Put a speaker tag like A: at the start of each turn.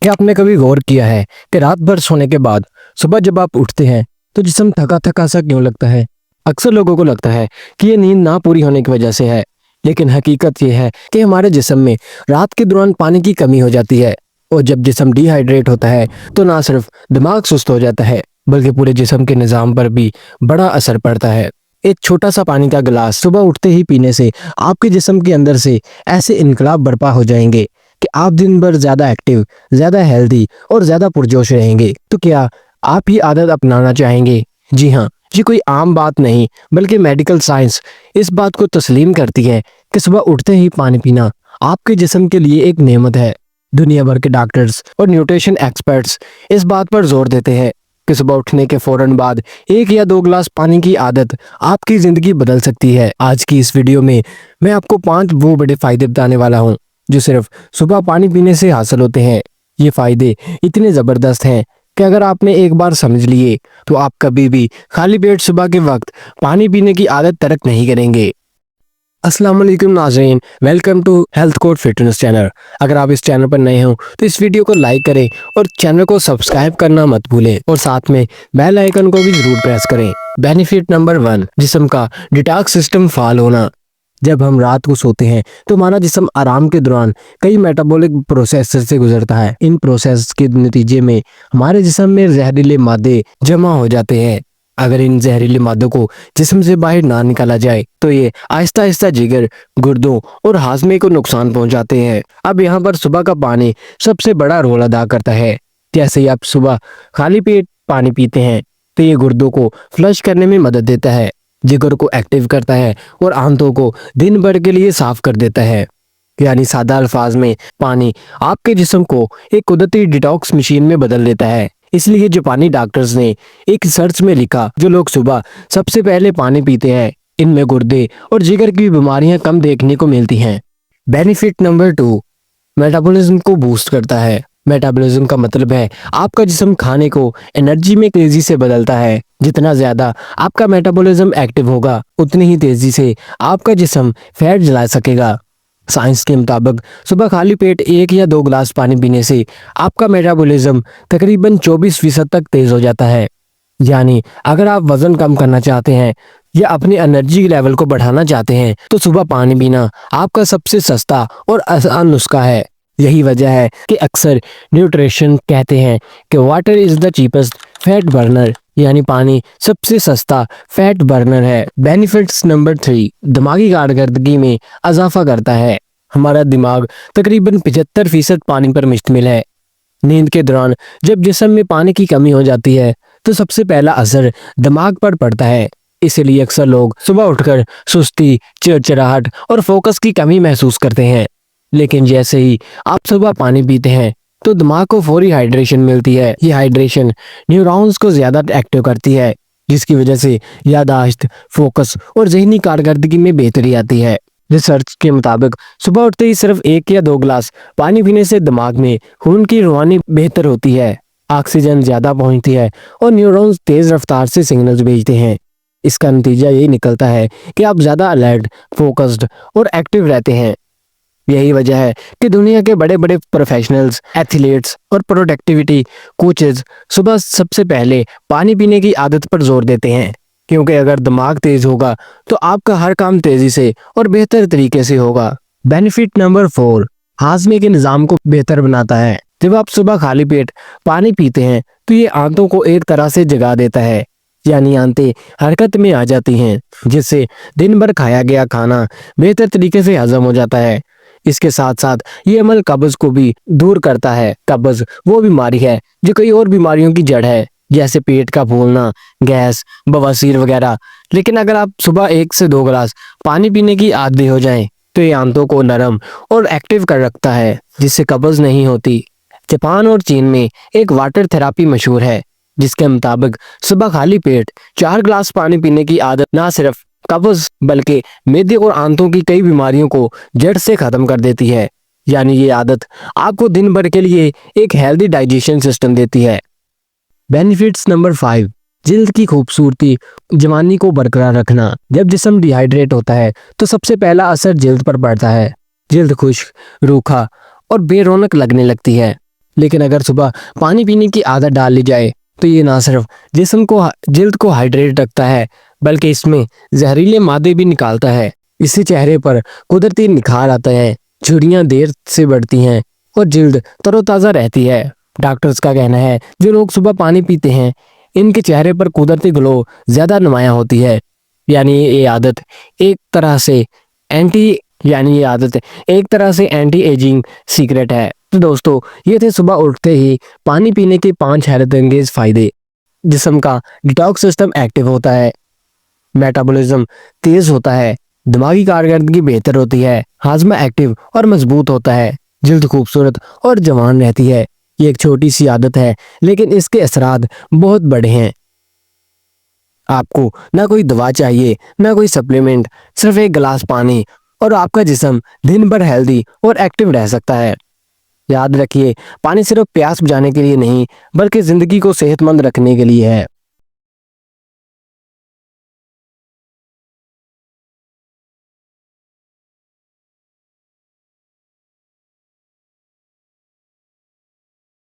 A: क्या आपने कभी गौर किया है कि रात भर सोने के बाद सुबह जब आप उठते हैं तो जिस्म थका थका सा क्यों लगता है? अक्सर लोगों को लगता है कि ये नींद ना पूरी होने की वजह से है, लेकिन हकीकत ये है कि हमारे जिस्म में रात के दौरान पानी की कमी हो जाती है। और जब जिस्म डिहाइड्रेट होता है तो ना सिर्फ दिमाग सुस्त हो जाता है, बल्कि पूरे जिस्म के निज़ाम पर भी बड़ा असर पड़ता है। एक छोटा सा पानी का गिलास सुबह उठते ही पीने से आपके जिस्म के अंदर से ऐसे इनकलाब बर्पा हो जाएंगे कि आप दिन भर ज़्यादा एक्टिव, ज़्यादा हेल्दी और ज़्यादा पुरजोश रहेंगे। तो क्या आप ही आदत अपनाना चाहेंगे? जी हाँ, ये कोई आम बात नहीं, बल्कि मेडिकल साइंस इस बात को तस्लीम करती है कि सुबह उठते ही पानी पीना आपके जिस्म के लिए एक नेमत है। दुनिया भर के डॉक्टर्स और न्यूट्रिशन एक्सपर्ट्स इस बात पर जोर देते हैं कि सुबह उठने के फौरन बाद 1 या 2 गिलास पानी की आदत आपकी ज़िंदगी बदल सकती है। आज की इस वीडियो में मैं आपको 5 वो बड़े फ़ायदे बताने वाला हूँ जो सिर्फ सुबह पानी पीने से हासिल होते हैं। ये फ़ायदे इतने ज़बरदस्त हैं कि अगर आपने एक बार समझ लिए तो आप कभी भी खाली पेट सुबह के वक्त पानी पीने की आदत तर्क नहीं करेंगे। अस्सलाम वालेकुम नाज़रीन, welcome to health code fitness channel. अगर आप इस चैनल पर नए हो तो इस वीडियो को लाइक करें और चैनल को सब्सक्राइब करना मत भूलें और साथ में बेल आइकन को भी जरूर प्रेस करें। बेनिफिट नंबर 1, जिस्म का डिटॉक्स सिस्टम फाल होना। जब हम रात को सोते हैं तो हमारा जिस्म आराम के दौरान कई मेटाबॉलिक प्रोसेस से गुजरता है। इन प्रोसेस के नतीजे में हमारे जिस्म में जहरीले मादे जमा हो जाते हैं। अगर इन जहरीले मादों को जिस्म से बाहर ना निकाला जाए तो ये आहिस्ता आहिस्ता जिगर, गुर्दों और हाजमे को नुकसान पहुंचाते हैं। अब यहाँ पर सुबह का पानी सबसे बड़ा रोल अदा करता है। जैसे ही आप सुबह खाली पेट पानी पीते हैं तो ये गुर्दों को फ्लश करने में मदद देता है, जिगर को एक्टिव करता है और आंतों को दिन भर के लिए साफ कर देता है। यानी सादा अल्फाज में पानी आपके जिस्म को एक कुदरती डिटॉक्स मशीन में बदल देता है। इसलिए जापानी डॉक्टर्स ने एक रिसर्च में लिखा, जो लोग सुबह सबसे पहले पानी पीते हैं इनमें गुर्दे और जिगर की बीमारियां कम देखने को मिलती हैं। बेनिफिट नंबर 2, मेटाबॉलिज्म को बूस्ट करता है। मेटाबॉलिज्म का मतलब है आपका जिस्म खाने को एनर्जी में तेजी से बदलता है। जितना ज्यादा आपका मेटाबॉलिज्म एक्टिव होगा उतनी ही तेजी से आपका जिस्म फैट जला सकेगा। साइंस के मुताबिक सुबह खाली पेट 1 या 2 गिलास पानी पीने से आपका मेटाबॉलिज्म तकरीबन 24% तक तेज हो जाता है। यानी अगर आप वजन कम करना चाहते हैं या अपनी एनर्जी लेवल को बढ़ाना चाहते हैं तो सुबह पानी पीना आपका सबसे सस्ता और आसान नुस्खा है। यही वजह है कि अक्सर न्यूट्रिशन कहते हैं कि water is the cheapest fat burner, यानी पानी सबसे सस्ता फैट बर्नर है। बेनिफिट्स नंबर 3, दिमागी कारकर्दगी में इजाफा करता है। हमारा दिमाग तकरीबन 75% पानी पर मुश्तमिल है। नींद के दौरान जब जिस्म में पानी की कमी हो जाती है तो सबसे पहला असर दिमाग पर पड़ता है। इसीलिए अक्सर लोग सुबह उठकर सुस्ती, चिड़चिड़ाहट और फोकस की कमी महसूस करते हैं। लेकिन जैसे ही आप सुबह पानी पीते हैं तो दिमाग को फौरी हाइड्रेशन मिलती है। ये हाइड्रेशन न्यूरॉन्स को ज्यादा एक्टिव करती है, जिसकी वजह से याददाश्त, फोकस और ज़हनी कारकर्दगी में बेहतरी आती है। रिसर्च के मुताबिक सुबह उठते ही सिर्फ 1 या 2 गिलास पानी पीने से दिमाग में खून की रवानी बेहतर होती है, ऑक्सीजन ज्यादा पहुंचती है और न्यूरॉन्स तेज रफ्तार से सिग्नल्स भेजते हैं। इसका नतीजा यही निकलता है कि आप ज्यादा अलर्ट, फोकस्ड और एक्टिव रहते हैं। यही वजह है कि दुनिया के बड़े बड़े प्रोफेशनल्स, एथलीट्स और प्रोडक्टिविटी कोचेज सुबह सबसे पहले पानी पीने की आदत पर जोर देते हैं, क्योंकि अगर दिमाग तेज होगा तो आपका हर काम तेजी से और बेहतर तरीके से होगा। बेनिफिट नंबर 4, हाजमे के निज़ाम को बेहतर बनाता है। जब आप सुबह खाली पेट पानी पीते हैं तो ये आंतों को एक तरह से जगा देता है, यानी आंतें हरकत में आ जाती हैं, जिससे दिन भर खाया गया खाना बेहतर तरीके से हजम हो जाता है। इसके साथ साथ ये अमल कब्ज को भी दूर करता है। कब्ज वो बीमारी है जो कई और बीमारियों की जड़ है, जैसे पेट का फूलना, गैस, बवासीर वगैरह। लेकिन अगर आप सुबह 1 से 2 गिलास पानी पीने की आदत हो जाएं तो ये आंतों को नरम और एक्टिव कर रखता है, जिससे कब्ज नहीं होती। जापान और चीन में एक वाटर थेरापी मशहूर है, जिसके मुताबिक सुबह खाली पेट 4 गिलास पानी पीने की आदत ना सिर्फ कब्ज बल्कि मेदे और आंतों की कई बीमारियों को जड़ से खत्म कर देती है। यानी ये आदत आपको दिन भर के लिए एक हेल्दी डाइजेशन सिस्टम देती है। बेनिफिट्स नंबर 5, जिल्द की खूबसूरती, जवानी को बरकरार रखना। जब जिस्म डिहाइड्रेट होता है तो सबसे पहला असर जिल्द पर पड़ता है। जिल्द खुश्क, रूखा और बेरौनक लगने लगती है। لیکن اگر صبح پانی پینے کی عادت ڈال لی جائے تو یہ نہ صرف جلد کو ہائیڈریٹ رکھتا ہے بلکہ اس میں زہریلے مادے بھی نکالتا ہے۔ اس سے چہرے پر قدرتی نکھار آتا ہے، جھریاں دیر سے بڑھتی ہیں اور جلد تر و تازہ رہتی ہے۔ ڈاکٹرز کا کہنا ہے جو لوگ صبح پانی پیتے ہیں ان کے چہرے پر قدرتی گلو زیادہ نمایاں ہوتی ہے۔ یہ عادت ایک طرح سے اینٹی ایجنگ سیکرٹ ہے۔ تو دوستو، یہ تھے صبح اٹھتے ہی پانی پینے کے 5 حیرت انگیز فائدے۔ جسم کا ڈیٹاکس سسٹم ایکٹیو ہوتا ہے، میٹابولزم تیز ہوتا ہے، دماغی کارکردگی بہتر ہوتی ہے، ہاضمہ ایکٹیو اور مضبوط ہوتا ہے، جلد خوبصورت اور جوان رہتی ہے۔ یہ ایک چھوٹی سی عادت ہے لیکن اس کے اثرات بہت بڑے ہیں۔ آپ کو نہ کوئی دوا چاہیے نہ کوئی سپلیمنٹ، صرف ایک گلاس پانی اور آپ کا جسم دن بھر ہیلدی اور ایکٹیو رہ سکتا ہے۔ یاد رکھیے، پانی صرف پیاس بجھانے کے لیے نہیں بلکہ زندگی کو صحت مند رکھنے کے لیے ہے۔